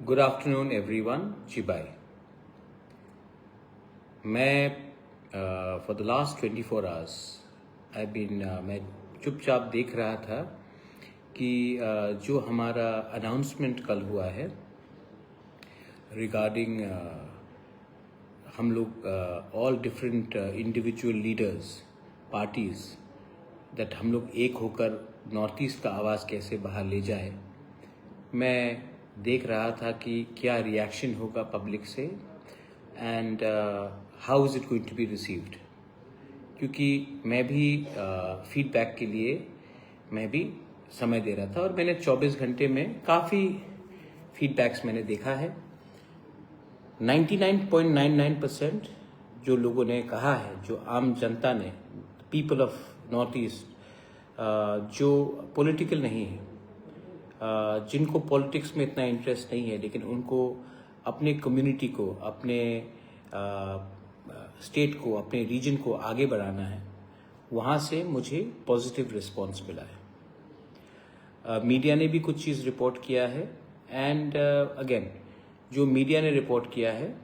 Good afternoon everyone. जी bye. मैं for the last 24 hours मैं चुपचाप देख रहा था कि जो हमारा अनाउंसमेंट कल हुआ है रिगार्डिंग हम लोग all different individual leaders parties that हम लोग एक होकर नॉर्थ ईस्ट का आवाज़ कैसे बाहर ले जाए। मैं देख रहा था कि क्या रिएक्शन होगा पब्लिक से and how is it going to be received, क्योंकि मैं भी फीडबैक के लिए मैं भी समय दे रहा था और मैंने 24 घंटे में काफ़ी फीडबैक्स मैंने देखा है। 99.99% जो लोगों ने कहा है, जो आम जनता ने, पीपल ऑफ नॉर्थ ईस्ट जो पॉलिटिकल नहीं है, जिनको पॉलिटिक्स में इतना इंटरेस्ट नहीं है, लेकिन उनको अपने कम्युनिटी को, अपने स्टेट को, अपने रीजन को आगे बढ़ाना है, वहाँ से मुझे पॉजिटिव रिस्पांस मिला है। मीडिया ने भी कुछ चीज़ रिपोर्ट किया है एंड अगेन जो मीडिया ने रिपोर्ट किया है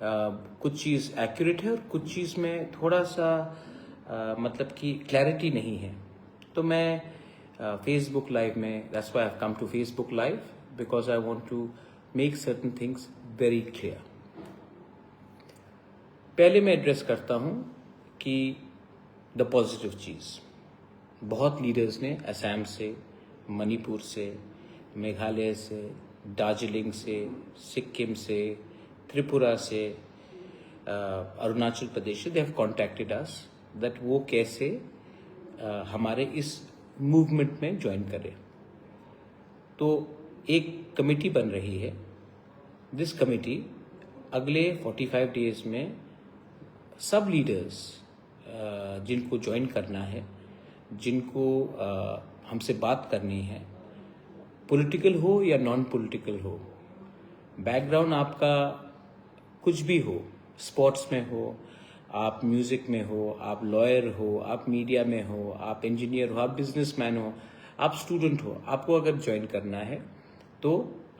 कुछ चीज़ एक्यूरेट है और कुछ चीज़ में थोड़ा सा मतलब कि क्लैरिटी नहीं है। तो मैं फेसबुक लाइव में, that's why I have come to Facebook live because I want to make certain things very clear. पहले मैं एड्रेस करता हूं कि द पॉजिटिव चीज़, बहुत लीडर्स ने असम से, मणिपुर से, मेघालय से, दार्जिलिंग से, सिक्किम से, त्रिपुरा से, अरुणाचल प्रदेश से, they have contacted us that वो कैसे हमारे इस मूवमेंट में ज्वाइन करें। तो एक कमेटी बन रही है। दिस कमेटी अगले 45 डेज में सब लीडर्स जिनको ज्वाइन करना है, जिनको हमसे बात करनी है, पॉलिटिकल हो या नॉन पॉलिटिकल हो, बैकग्राउंड आपका कुछ भी हो, स्पोर्ट्स में हो, आप म्यूज़िक में हो, आप लॉयर हो, आप मीडिया में हो, आप इंजीनियर हो, आप बिजनेसमैन हो, आप स्टूडेंट हो, आपको अगर ज्वाइन करना है तो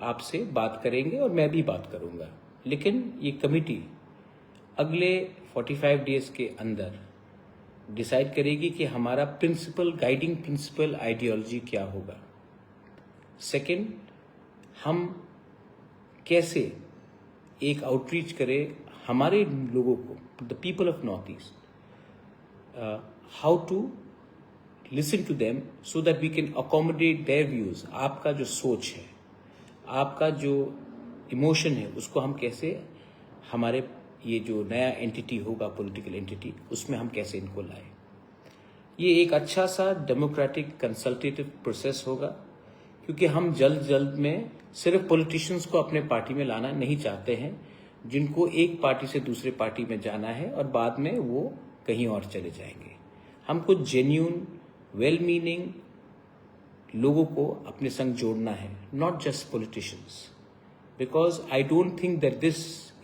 आपसे बात करेंगे और मैं भी बात करूंगा। लेकिन ये कमिटी अगले 45 डेज के अंदर डिसाइड करेगी कि हमारा प्रिंसिपल, गाइडिंग प्रिंसिपल आइडियोलॉजी क्या होगा। सेकंड, हम कैसे एक आउटरीच करें हमारे लोगों को, the people of North East, how to listen to them so that we can accommodate their views. आपका जो सोच है, आपका जो इमोशन है, उसको हम कैसे हमारे ये जो नया एंटिटी होगा, पॉलिटिकल एंटिटी, उसमें हम कैसे इनको लाए। ये एक अच्छा सा डेमोक्रेटिक कंसल्टेटिव प्रोसेस होगा, क्योंकि हम जल्द में सिर्फ पॉलिटिशियंस को अपने पार्टी में लाना नहीं चाहते हैं, जिनको एक पार्टी से दूसरे पार्टी में जाना है और बाद में वो कहीं और चले जाएंगे। हमको जेन्यून, वेल मीनिंग लोगों को अपने संग जोड़ना है, not just politicians, because I don't think that this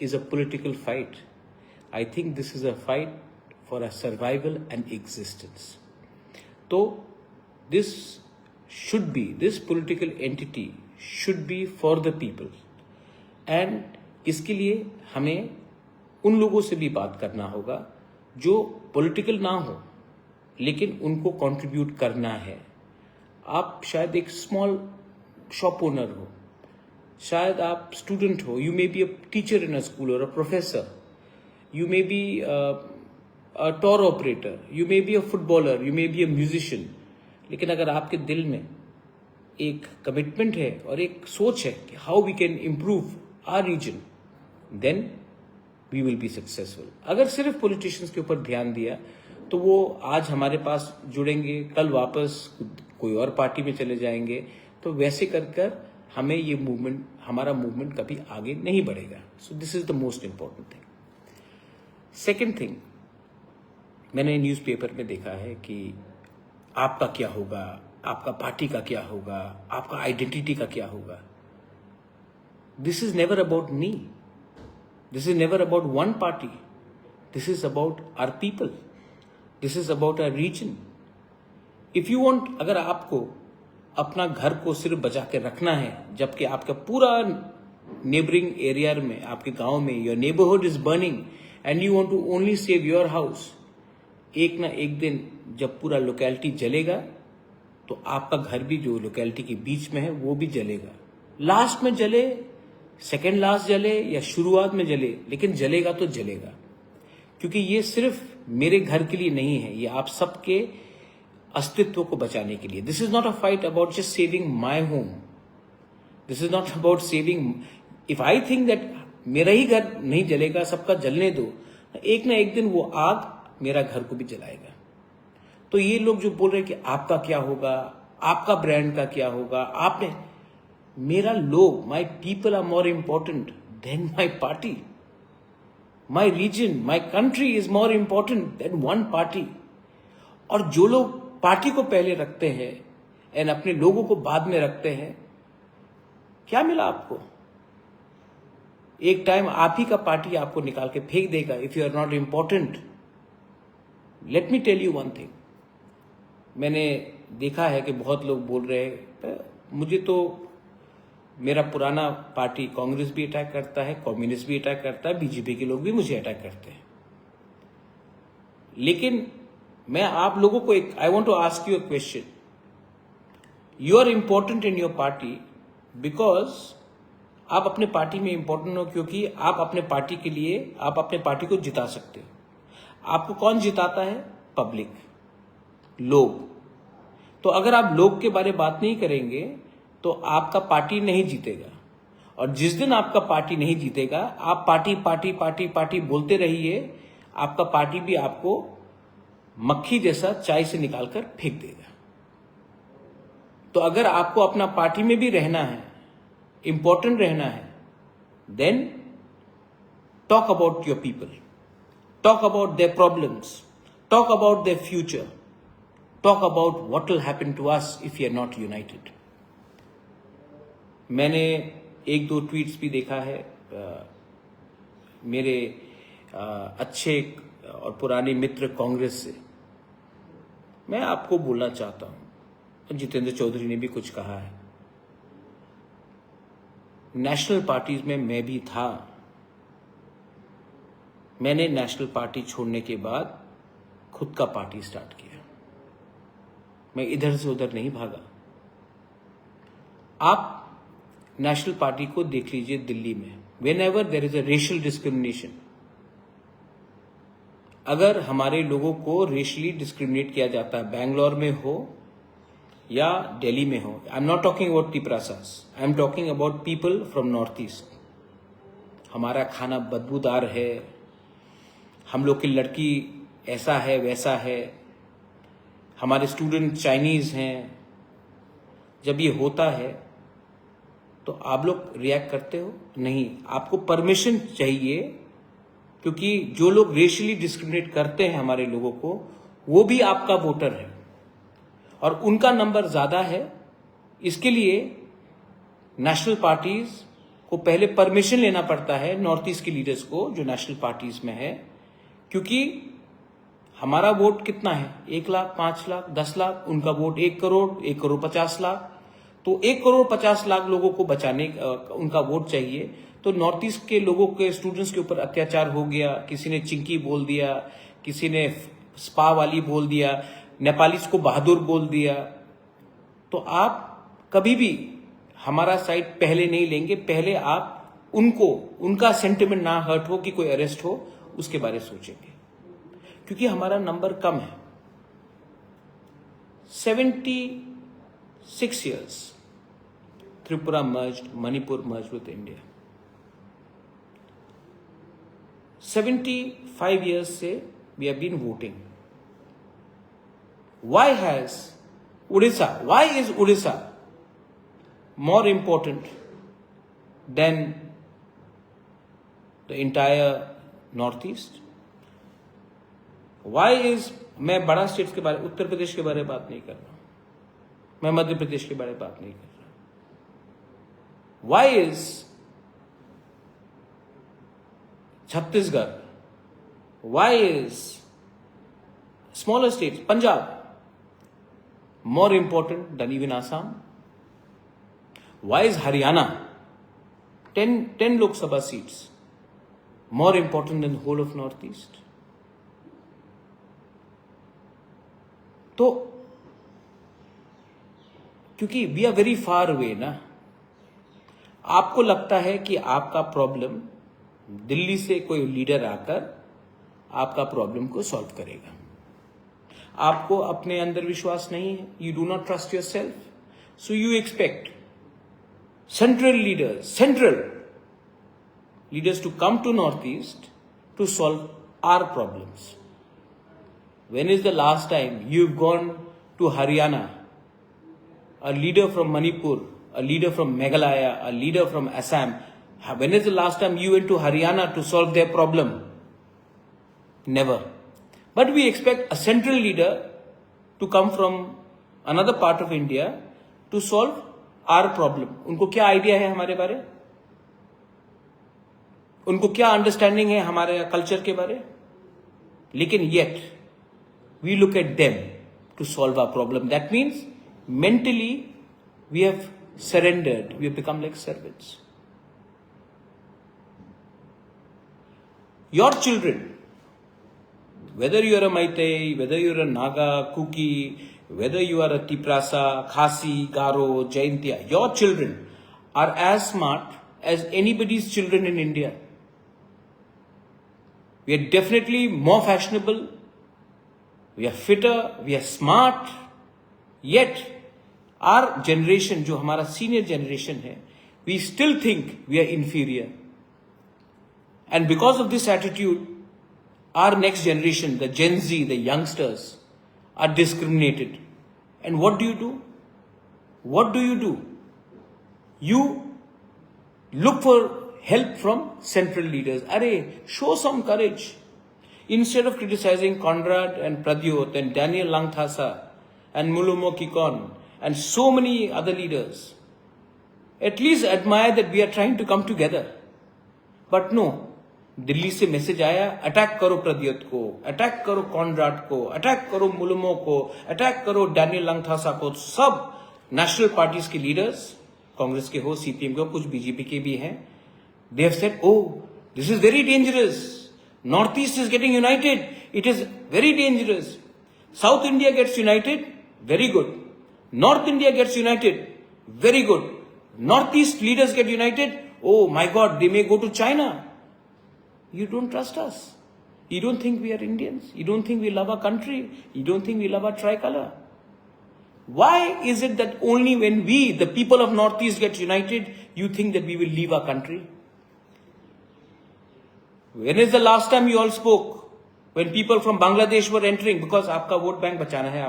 is a political fight. I think this is a fight for a survival and existence. तो this political entity should be for the people, and इसके लिए हमें उन लोगों से भी बात करना होगा जो पॉलिटिकल ना हो लेकिन उनको कंट्रीब्यूट करना है। आप शायद एक स्मॉल शॉप ओनर हो, शायद आप स्टूडेंट हो, you may be a teacher in a school और a professor, you may be a tour operator, you may be a footballer, you may be a musician. लेकिन अगर आपके दिल में एक कमिटमेंट है और एक सोच है कि how we can improve our region, then we will be successful. अगर सिर्फ पॉलिटिशियंस के ऊपर ध्यान दिया तो वो आज हमारे पास जुड़ेंगे, कल वापस कोई और पार्टी में चले जाएंगे। तो वैसे कर हमें ये मूवमेंट, हमारा मूवमेंट कभी आगे नहीं बढ़ेगा। So this is the most important thing. Second thing, मैंने न्यूज़पेपर में देखा है कि आपका क्या होगा, आपका पार्टी का क्या होगा, आपका आइडेंटिटी का क्या होगा। This is never about me, this is never about one party, this is about our people, this is about our region. If you want, अगर आपको अपना घर को सिर्फ बचा के रखना है, जबकि आपका पूरा नेबरिंग एरिया में, आपके गांव में, your neighbourhood is burning and you want to only save your house, एक ना एक दिन जब पूरा लोकेलिटी जलेगा तो आपका घर भी जो लोकेलिटी के बीच में है वो भी जलेगा। लास्ट में जले, सेकेंड लास्ट जले या शुरुआत में जले, लेकिन जलेगा तो जलेगा। क्योंकि ये सिर्फ मेरे घर के लिए नहीं है, ये आप सबके अस्तित्व को बचाने के लिए। This is not a fight about just saving my home, this is not about saving, if I think that मेरा ही घर नहीं जलेगा, सबका जलने दो, एक ना एक दिन वो आग मेरा घर को भी जलाएगा। तो ये लोग जो बोल रहे हैं कि आपका क्या होगा, आपका ब्रांड का क्या होगा, आपने, मेरा लोग, my people are more important than my party, my region, my country is more important than one party. और जो लोग पार्टी को पहले रखते हैं एंड अपने लोगों को बाद में रखते हैं, क्या मिला आपको? एक टाइम आप ही का पार्टी आपको निकाल के फेंक देगा if you are not important. Let me tell you one thing, मैंने देखा है कि बहुत लोग बोल रहे हैं, मुझे तो मेरा पुराना पार्टी कांग्रेस भी अटैक करता है, कम्युनिस्ट भी अटैक करता है, बीजेपी के लोग भी मुझे अटैक करते हैं। लेकिन मैं आप लोगों को एक, I want to ask you a question, you are important in your party because आप अपने पार्टी में इंपॉर्टेंट हो, क्योंकि आप अपने पार्टी के लिए, आप अपने पार्टी को जिता सकते हो। आपको कौन जिताता है? पब्लिक, लोग। तो अगर आप लोग के बारे में बात नहीं करेंगे तो आपका पार्टी नहीं जीतेगा। और जिस दिन आपका पार्टी नहीं जीतेगा, आप पार्टी पार्टी पार्टी पार्टी बोलते रहिए, आपका पार्टी भी आपको मक्खी जैसा चाय से निकालकर फेंक देगा। तो अगर आपको अपना पार्टी में भी रहना है, इंपॉर्टेंट रहना है, then talk about your people, talk about their problems, talk about their future, talk about what will happen to us if we are not united. मैंने एक दो ट्वीट्स भी देखा है मेरे अच्छे और पुराने मित्र कांग्रेस से। मैं आपको बोलना चाहता हूं, जितेंद्र चौधरी ने भी कुछ कहा है, नेशनल पार्टीज में मैं भी था। मैंने नेशनल पार्टी छोड़ने के बाद खुद का पार्टी स्टार्ट किया, मैं इधर से उधर नहीं भागा। आप नेशनल पार्टी को देख लीजिए दिल्ली में, when ever there is a racial discrimination, अगर हमारे लोगों को रेशियली डिस्क्रिमिनेट किया जाता है, बैंगलोर में हो या दिल्ली में हो, I am not talking about तिपरासास, I am talking about people from north east. हमारा खाना बदबूदार है, हम लोग की लड़की ऐसा है वैसा है, हमारे स्टूडेंट चाइनीज हैं। जब ये होता है तो आप लोग रिएक्ट करते हो? नहीं, आपको परमिशन चाहिए, क्योंकि जो लोग रेशियली डिस्क्रिमिनेट करते हैं हमारे लोगों को, वो भी आपका वोटर है और उनका नंबर ज्यादा है। इसके लिए नेशनल पार्टीज को पहले परमिशन लेना पड़ता है, नॉर्थ ईस्ट के लीडर्स को जो नेशनल पार्टीज में है, क्योंकि हमारा वोट कितना है? 1 लाख, 5 लाख, 10 लाख, उनका वोट 1 करोड़, 1 करोड़ 50 लाख। तो 1 करोड़ 50 लाख लोगों को बचाने उनका वोट चाहिए। तो नॉर्थ ईस्ट के लोगों के स्टूडेंट्स के ऊपर अत्याचार हो गया, किसी ने चिंकी बोल दिया, किसी ने स्पा वाली बोल दिया, नेपालीज को बहादुर बोल दिया, तो आप कभी भी हमारा साइड पहले नहीं लेंगे। पहले आप उनको, उनका सेंटिमेंट ना हर्ट हो कि कोई अरेस्ट हो, उसके बारे में सोचेंगे, क्योंकि हमारा नंबर कम है। 76 years Tripura merged, Manipur merged with India. 75 years से we have been voting. Why has Odisha, why is Odisha more important than the entire Northeast? Why is, मैं बड़ा स्टेट्स के बारे, उत्तर प्रदेश के बारे में बात नहीं कर रहा, मैं मध्य प्रदेश के बारे में बात नहीं कर रहा। Why is Chhattisgarh, why is smaller states, Punjab, more important than even Assam? Why is Haryana 10 Lok Sabha seats more important than the whole of Northeast? तो क्योंकि we are very far away ना, आपको लगता है कि आपका प्रॉब्लम दिल्ली से कोई लीडर आकर आपका प्रॉब्लम को सॉल्व करेगा। आपको अपने अंदर विश्वास नहीं है, you do not trust yourself, so you expect central leaders to come to North East to solve our problems. When is the last time you've gone to Haryana? A leader from Manipur, a leader from Meghalaya, a leader from Assam. When is the last time you went to Haryana to solve their problem? Never. But we expect a central leader to come from another part of India to solve our problem. उनको क्या idea है हमारे बारे? उनको क्या understanding है हमारे culture के बारे? लेकिन yet we look at them to solve our problem. That means mentally we have surrendered. We have become like servants. Your children, whether you are a Maitai, whether you are a Naga, Kuki, whether you are a Tiprasa, Khasi, Garo, Jaintia, your children are as smart as anybody's children in India. We are definitely more fashionable. We are fitter, we are smart, yet our generation, जो हमारा senior generation है, we still think we are inferior. And because of this attitude, our next generation, the Gen Z, the youngsters, are discriminated. And what do? What do? You look for help from central leaders. Arey, show some courage. Instead of criticizing Conrad and Pradyot and Daniel Langthasa and Mulumo Kikon and so many other leaders, at least admire that we are trying to come together. But no, Delhi से message आया, attack करो प्रद्योत को, attack करो Conrad को, attack करो मुलुमो को, attack करो Daniel Langthasa को। सब नेशनल पार्टीज के लीडर्स, कांग्रेस के हो, सीपीएम के हो, कुछ बीजेपी के भी हैं, they have said, oh this is very dangerous, Northeast is getting united. It is very dangerous. South India gets united. Very good. North India gets united. Very good. Northeast leaders get united. Oh my God, they may go to China. You don't trust us. You don't think we are Indians. You don't think we love our country. You don't think we love our tricolor. Why is it that only when we, the people of Northeast, get united, you think that we will leave our country? When is the last time you all spoke when people from Bangladesh were entering? Because आपका vote bank बचाना है,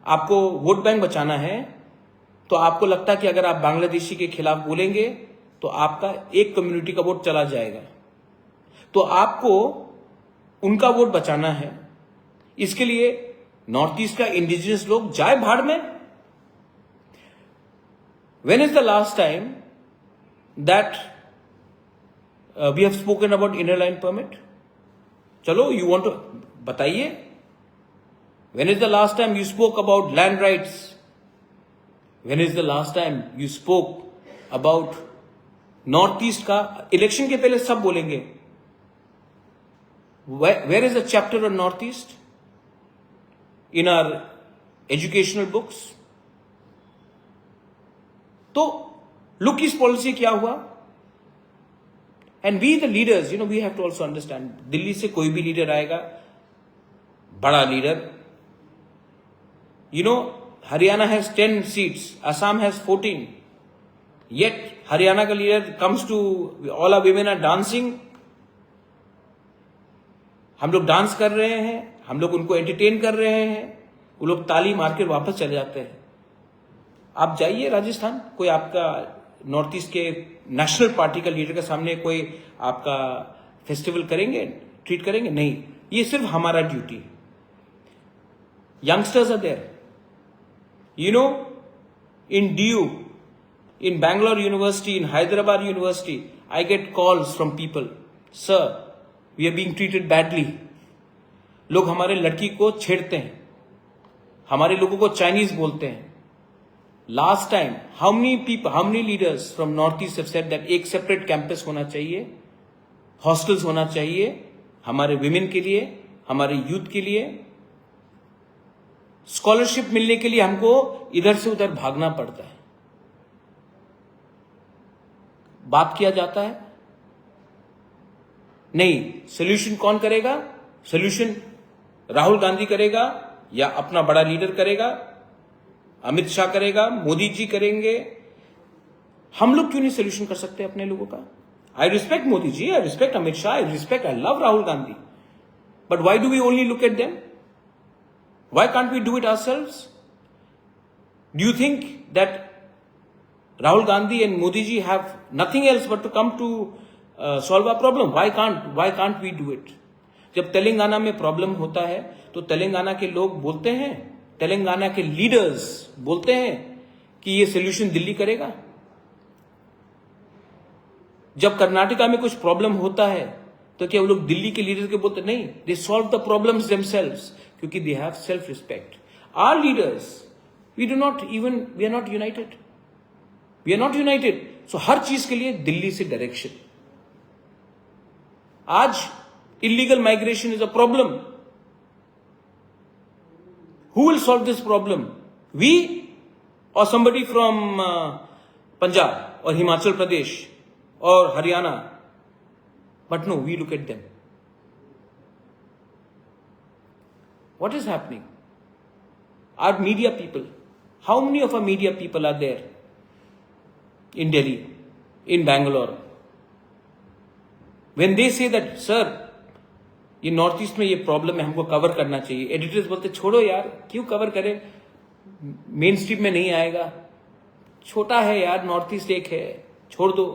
आपको vote bank बचाना है, तो आपको लगता है कि अगर आप बांग्लादेशी के खिलाफ बोलेंगे तो आपका एक कम्युनिटी का वोट चला जाएगा। तो आपको उनका वोट बचाना है, इसके लिए नॉर्थ ईस्ट का इंडिजिनस लोग जाए भाड़ में। When is the last time that we have spoken about inner line permit? चलो, you want to बताइए। When is the last time you spoke about land rights? When is the last time you spoke about Northeast का? Election के पहले सब बोलेंगे। Where is the chapter on Northeast in our educational books? तो look इस policy क्या हुआ? And we the leaders, we have to also understand, Delhi से कोई भी लीडर आएगा, बड़ा leader, Haryana has 10 seats, Assam has 14, yet Haryana का leader comes to, all our women are dancing, हम लोग डांस कर रहे हैं, हम लोग उनको एंटरटेन कर रहे हैं, वो लोग ताली मार कर वापस चले जाते हैं। आप जाइए राजस्थान, कोई आपका नॉर्थ ईस्ट के नेशनल पार्टी का लीडर के सामने कोई आपका फेस्टिवल करेंगे, ट्रीट करेंगे? नहीं, ये सिर्फ हमारा ड्यूटी है। Youngsters are there, in DU, in Bangalore University, in Hyderabad University, I get calls from people, sir, we are being treated badly. लोग हमारे लड़की को छेड़ते हैं, हमारे लोगों को चाइनीज बोलते हैं, last time how many leaders from north east have said that एक सेपरेट कैंपस होना चाहिए, हॉस्टल्स होना चाहिए हमारे विमेन के लिए, हमारे यूथ के लिए। स्कॉलरशिप मिलने के लिए हमको इधर से उधर भागना पड़ता है, बात किया जाता है नहीं। सोल्यूशन कौन करेगा? सोल्यूशन राहुल गांधी करेगा या अपना बड़ा लीडर करेगा, अमित शाह करेगा, मोदी जी करेंगे। हम लोग क्यों नहीं सोल्यूशन कर सकते अपने लोगों का? I respect Modi ji, I respect Amit Shah, I love Rahul Gandhi, but why do we only look at them? Why can't we do it ourselves? Do you think that Rahul Gandhi and Modi ji have nothing else but to come to solve our problem? Why can't we do it? जब तेलंगाना में problem होता है तो तेलंगाना के लोग बोलते हैं, तेलंगाना के लीडर्स बोलते हैं कि ये सोल्यूशन दिल्ली करेगा। जब कर्नाटका में कुछ प्रॉब्लम होता है तो क्या वो लोग दिल्ली के लीडर के बोलते? नहीं, they solve the problems themselves, क्योंकि they have self respect. Our leaders we are not united. So हर चीज के लिए दिल्ली से डायरेक्शन। आज illegal migration is a problem. Who will solve this problem? We और somebody फ्रॉम पंजाब और हिमाचल प्रदेश और Haryana? But no, we look at them. What is happening? Our media people, how many of our media people are there in Delhi, in Bangalore? When they say that, sir, ये north east में ये problem है, हमको cover करना चाहिए, editors बोलते छोड़ो यार, क्यों कवर करें, मेन स्ट्रीम में नहीं आएगा, छोटा है यार, नॉर्थ ईस्ट एक है, छोड़ दो।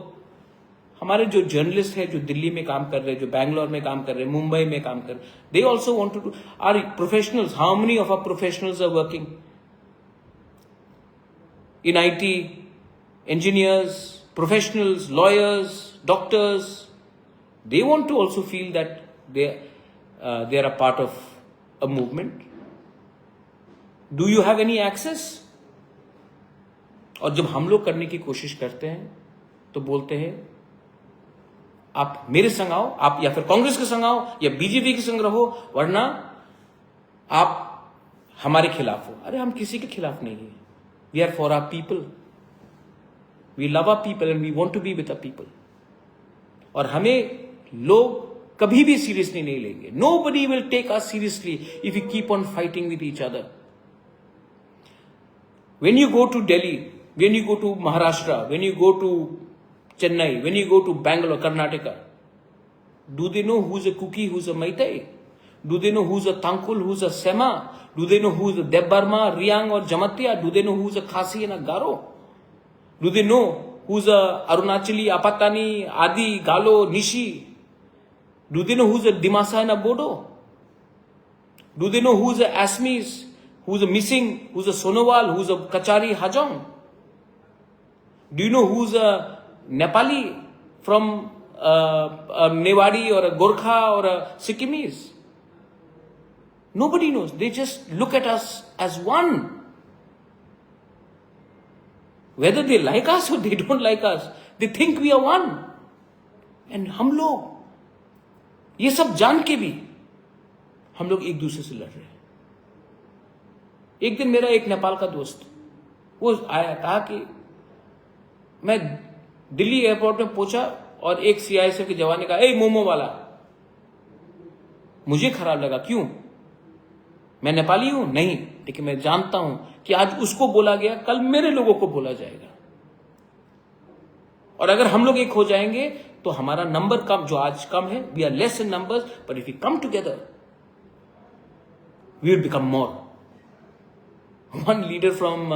हमारे जो जर्नलिस्ट है, जो दिल्ली में काम कर रहे हैं, जो बैंगलोर में काम कर रहे हैं, मुंबई में काम कर रहे हैं, they also want to do. Our professionals, how many of our professionals are working in IT, engineers, professionals, lawyers, doctors? They want to also feel that they are a part of a movement. Do you have any access? और जब हम लोग करने की कोशिश करते हैं तो बोलते हैं आप मेरे संग आओ, आप या फिर कांग्रेस के संग आओ या बीजेपी के संग रहो, वरना आप हमारे खिलाफ हो। अरे हम किसी के खिलाफ नहीं है। We are for our people, we love our people and we want to be with our people. और हमें लोग कभी भी सीरियसली नहीं लेंगे। Nobody will take us seriously if you keep on fighting with each other. When you go to Delhi, when you go to Maharashtra, when you go to Chennai, when you go to Bangalore, Karnataka, do they know who's a Kuki, who's a Maitai? Do they know who's a Thankul, who's a Sema? Do they know who's a Debbarma, Riang or Jamatia? Do they know who's a Khasi and a Garo? Do they know who's a Arunachali, Apatani, Adi, Galo, Nishi? Do they know who's a Dimasa and a Bodo? Do they know who's a Asmis? Who's a Missing, who's a Sonowal, who's a Kachari Hajong? Do you know who's a Nepali from a Newari or a Gorkha or a Sikkimese? Nobody knows. They just look at us as one. Whether they like us or they don't like us, they think we are one. And हम लोग ये सब जान के भी हम लोग एक दूसरे से लड़ रहे हैं। एक दिन मेरा एक नेपाल का दोस्त वो आया, कहा कि मैं दिल्ली एयरपोर्ट में पहुंचा और एक CISF के जवान ने कहा, ए मोमो वाला। मुझे खराब लगा। क्यों? मैं नेपाली हूं? नहीं, लेकिन मैं जानता हूं कि आज उसको बोला गया, कल मेरे लोगों को बोला जाएगा। और अगर हम लोग एक हो जाएंगे तो हमारा नंबर कम, जो आज कम है, we are less in numbers, but if we come together we will become more. One leader from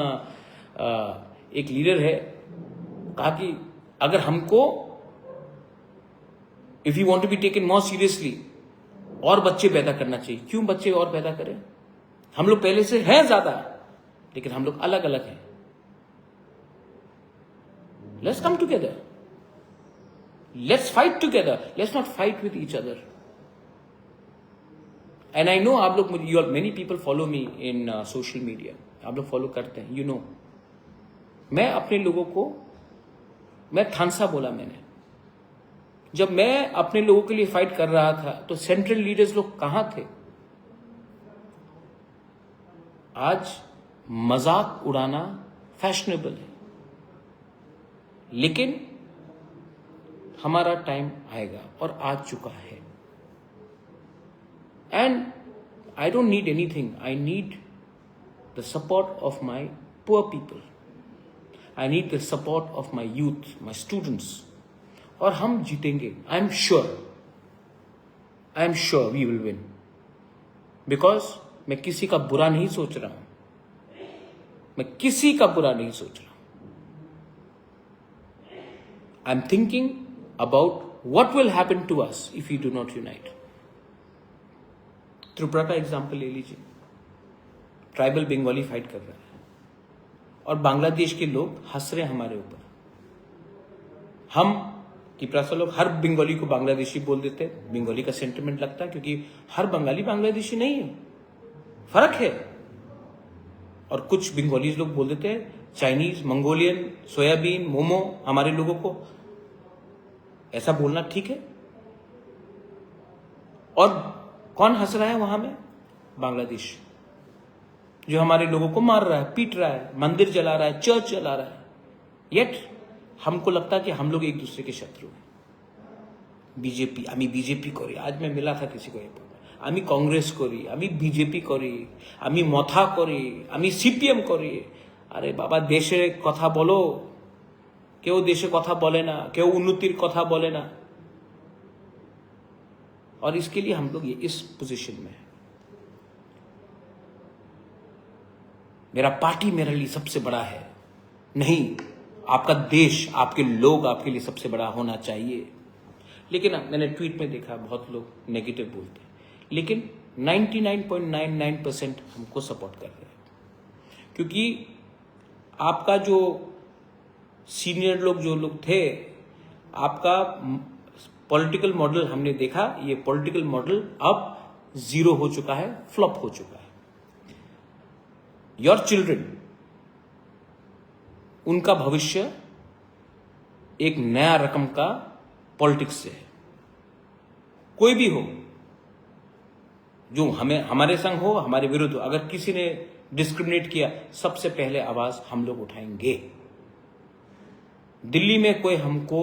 एक लीडर है, कहा कि अगर हमको if you want to be taken more seriously, और बच्चे पैदा करना चाहिए। क्यों बच्चे और पैदा करें? हम लोग पहले से हैं ज्यादा, लेकिन हम लोग अलग अलग हैं। Let's come together, let's fight together, let's not fight with each other. And I know आप लोग, मेनी पीपल फॉलो मी इन सोशल मीडिया, आप लोग फॉलो करते हैं, यू नो मैं अपने लोगों को, मैं थानसा बोला मैंने, जब मैं अपने लोगों के लिए फाइट कर रहा था तो सेंट्रल लीडर्स लोग कहां थे? आज मजाक उड़ाना फैशनेबल है, लेकिन हमारा टाइम आएगा और आ चुका है। And I don't need anything, I need the support of my poor people, I need the support of my youth, my students, और हम जीतेंगे। I am sure we will win, because मैं किसी का बुरा नहीं सोच रहा हूं, मैं किसी का बुरा नहीं सोच रहा हूं। I am thinking about what will happen to us if you do not unite. Tripura का एग्जाम्पल ले लीजिए, ट्राइबल बंगाली फाइट कर रहा है और बांग्लादेश के लोग हंस रहे हैं हमारे ऊपर। हम त्रिपुरा लोग हर बंगाली को बांग्लादेशी बोल देते हैं, बंगाली का सेंटिमेंट लगता है, क्योंकि हर बंगाली बांग्लादेशी नहीं है, फर्क है। और कुछ बंगाली लोग बोल देते हैं चाइनीज, मंगोलियन, सोयाबीन, मोमो हमारे लोगों को। ऐसा बोलना ठीक है? और कौन हंस रहा है वहां में? बांग्लादेश, जो हमारे लोगों को मार रहा है, पीट रहा है, मंदिर जला रहा है, चर्च जला रहा है। येट हमको लगता है कि हम लोग एक दूसरे के शत्रु हैं। बीजेपी, आमी बीजेपी करी, आज मैं मिला था किसी को, आमी कांग्रेस करी, आमी बीजेपी करी, आमी मथा करी, आमी सीपीएम करी। अरे बाबा, देशे कथा बोलो, केउ देशे कथा बोले ना, केउ उन्नतिर कथा बोले ना, और इसके लिए हम लोग ये इस पोजीशन में है। मेरा पार्टी मेरे लिए सबसे बड़ा है नहीं, आपका देश, आपके लोग आपके लिए सबसे बड़ा होना चाहिए। लेकिन मैंने ट्वीट में देखा बहुत लोग नेगेटिव बोलते हैं, लेकिन 99.99% हमको सपोर्ट कर रहे हैं, क्योंकि आपका जो सीनियर लोग जो लोग थे, आपका पॉलिटिकल मॉडल हमने देखा, ये पॉलिटिकल मॉडल अब जीरो हो चुका है, फ्लॉप हो चुका है। योर चिल्ड्रन, उनका भविष्य एक नया रकम का पॉलिटिक्स से है। कोई भी हो, जो हमारे संग हो, हमारे विरुद्ध हो, अगर किसी ने डिस्क्रिमिनेट किया, सबसे पहले आवाज हम लोग उठाएंगे। दिल्ली में कोई हमको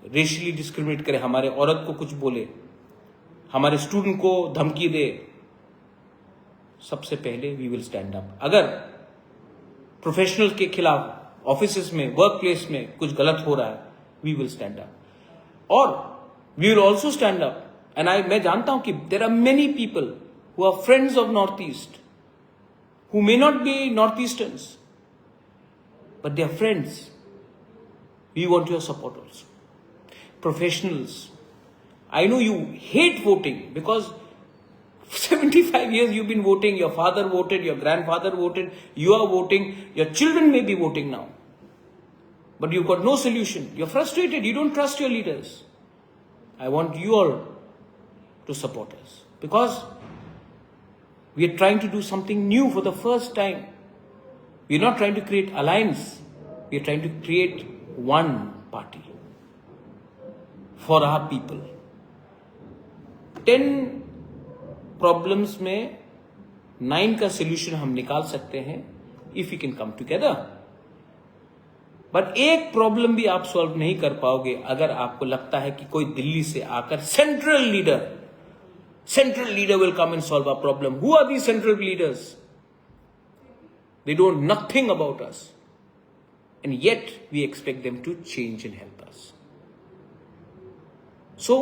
रेशियली डिस्क्रिमिनेट करे, हमारे औरत को कुछ बोले, हमारे स्टूडेंट को धमकी दे, सबसे पहले वी विल स्टैंड अप। अगर प्रोफेशनल के खिलाफ ऑफिसेस में, वर्क प्लेस में कुछ गलत हो रहा है, वी विल स्टैंड अप। और we will also stand up, and मैं जानता हूं कि there are many people who are friends of North East, who may not be North Easterners, but they are friends. We want your support also. Professionals, I know you hate voting because 75 years you've been voting, your father voted, your grandfather voted, you are voting, your children may be voting now, but you've got no solution. You're frustrated, you don't trust your leaders. I want you all to support us, because we are trying to do something new for the first time. We are not trying to create alliance, we are trying to create one party for our people. 10 problems में 9 का solution हम निकाल सकते हैं if you can come together. But एक problem भी आप solve नहीं कर पाओगे अगर आपको लगता है कि कोई दिल्ली से आकर central leader will come and solve our problem. Who are the central leaders? They don't nothing about us, and yet we expect them to change and help us. So,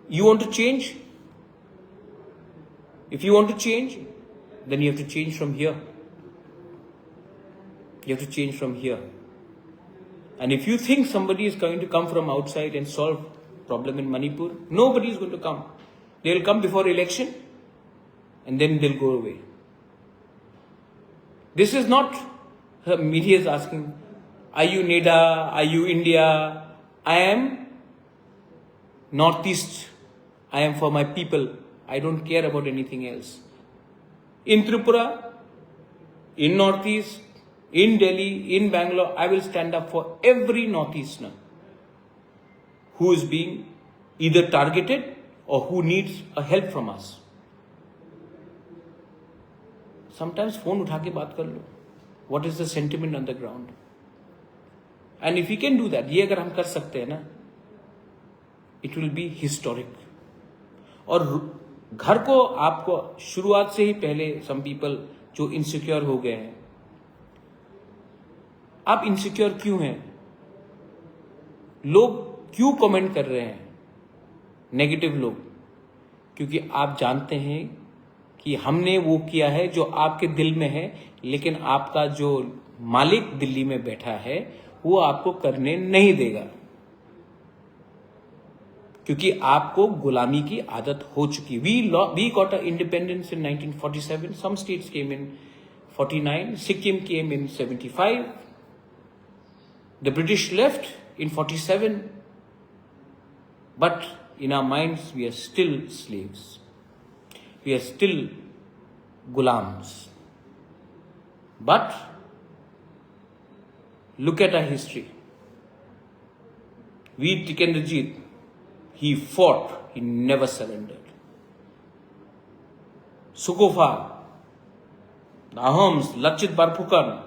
you want to change? If you want to change, then you have to change from here. You have to change from here. And if you think somebody is going to come from outside and solve problem in Manipur, nobody is going to come. They will come before election and then they'll go away. This is not, media is asking, are you NEDA? Are you India? I am Northeast. I am for my people. I don't care about anything else. In Tripura, in Northeast, in Delhi, in Bangalore, I will stand up for every Northeasterner who is being either targeted or who needs a help from us. Sometimes phone उठा के बात कर लो. What is the sentiment on the ground? And if we can do that, ये अगर हम कर सकते हैं ना, it will be historic. और घर को आपको शुरुआत से ही पहले some people जो insecure हो गए हैं, आप insecure क्यों हैं? लोग क्यों कमेंट कर रहे हैं नेगेटिव लोग? क्योंकि आप जानते हैं कि हमने वो किया है जो आपके दिल में है, लेकिन आपका जो मालिक दिल्ली में बैठा है वो आपको करने नहीं देगा, क्योंकि आपको गुलामी की आदत हो चुकी. We got our independence in 1947. Some states came in 49. Sikkim came in 75. The British left in 47. But in our minds, we are still slaves. We are still gulams. But look at our history. Veer Tikendrajit, he fought, he never surrendered. Sukhofar, the Ahoms, Lachit Barphukan,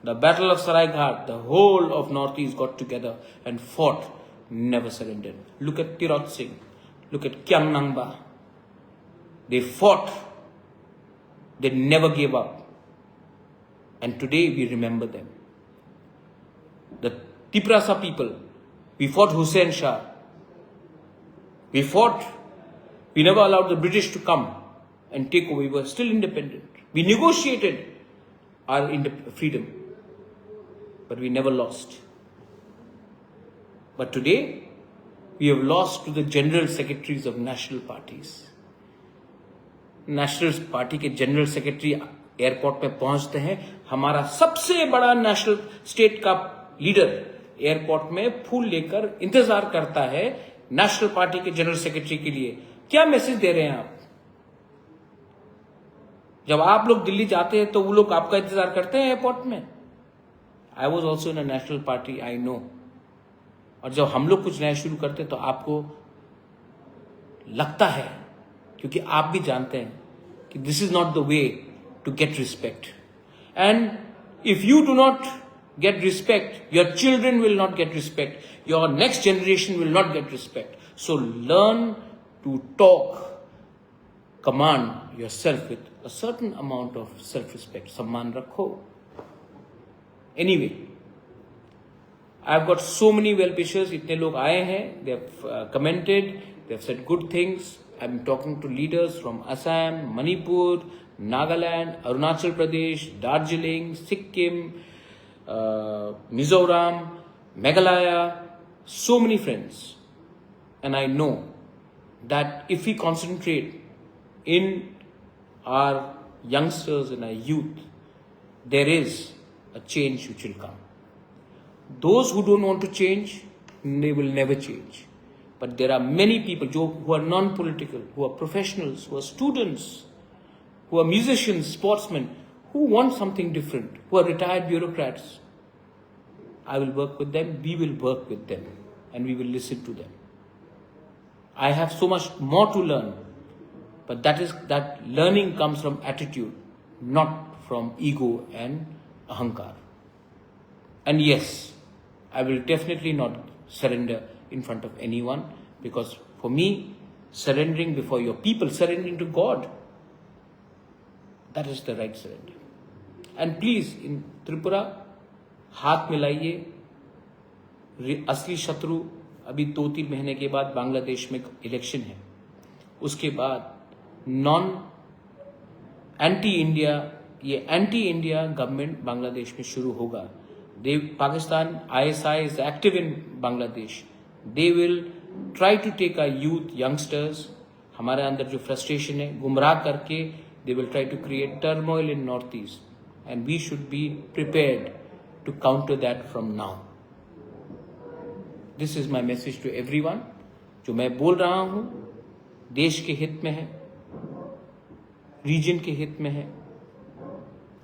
the Battle of Saraighat, the whole of Northeast got together and fought, never surrendered. Look at Tirot Singh, look at Kyang Nangba. They fought, they never gave up. And today we remember them. The Tiprasa people, we fought Hussain Shah. We fought, we never allowed the British to come and take over. We were still independent. We negotiated our freedom, but we never lost. But today, we have lost to the general secretaries of national parties. National party के general secretary airport पे पहुंचते हैं, हमारा सबसे बड़ा national state का leader airport में फूल लेकर इंतजार करता है नेशनल पार्टी के जनरल सेक्रेटरी के लिए. क्या मैसेज दे रहे हैं आप? जब आप लोग दिल्ली जाते हैं तो वो लोग आपका इंतजार करते हैं एयरपोर्ट में. I was also in a national party, I know. और जब हम लोग कुछ नया शुरू करते हैं तो आपको लगता है, क्योंकि आप भी जानते हैं कि this is not the way to get respect. And if you do not get respect, your children will not get respect, your next generation will not get respect. So learn to talk, command yourself with a certain amount of self-respect. Samman rakho. Anyway, I've got so many well-wishers. Itne log aaye hain, they have commented, they have said good things. I'm talking to leaders from Assam, Manipur, Nagaland, Arunachal Pradesh, Darjeeling, Sikkim, Mizoram, Meghalaya, so many friends. And I know that if we concentrate in our youngsters and our youth, there is a change which will come. Those who don't want to change, they will never change. But there are many people who are non-political, who are professionals, who are students, who are musicians, sportsmen, who want something different, who are retired bureaucrats. I will work with them, we will work with them, and we will listen to them. I have so much more to learn, but that learning comes from attitude, not from ego and ahankar. And yes, I will definitely not surrender in front of anyone, because for me, surrendering before your people, surrendering to God, that is the right surrender. And please, in Tripura, हाथ मिलाइए. असली शत्रु अभी 2-3 महीने के बाद बांग्लादेश में election है, उसके बाद एंटी इंडिया गवर्नमेंट बांग्लादेश में शुरू होगा. Pakistan ISI is active in Bangladesh. They will try to take our youth, youngsters, हमारे अंदर जो फ्रस्ट्रेशन है, गुमराह करके they will try to create turmoil in Northeast, and we should be prepared to counter that from now. This is my message to everyone. जो मैं बोल रहा हूं देश के हित में है, रीजन के हित में है,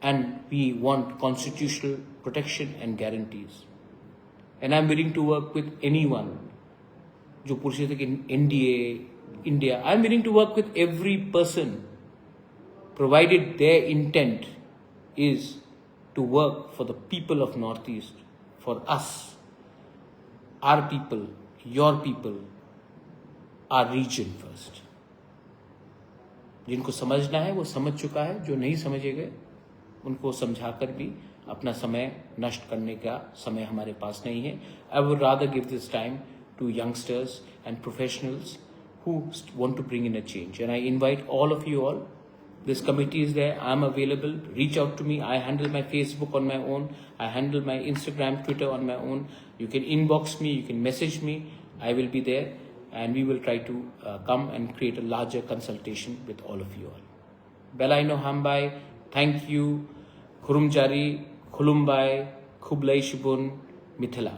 and we want constitutional protection and guarantees. And I'm willing to work with anyone. जो पूछ रहे थे कि NDA, India, I'm willing to work with every person, provided their intent is to work for the people of Northeast, for us, our people, your people, our region first. जिनको समझना है वो समझ चुका है, जो नहीं समझेगा उनको समझाकर भी अपना समय नष्ट करने का समय हमारे पास नहीं है. I would rather give this time to youngsters and professionals who want to bring in a change. And I invite all of you all. This committee is there. I'm available. Reach out to me. I handle my Facebook on my own. I handle my Instagram, Twitter on my own. You can inbox me. You can message me. I will be there. And we will try to come and create a larger consultation with all of you all. Belaino Hambai, thank you. Khurumjari, Khulumbai, Khublai Shibun, Mithila.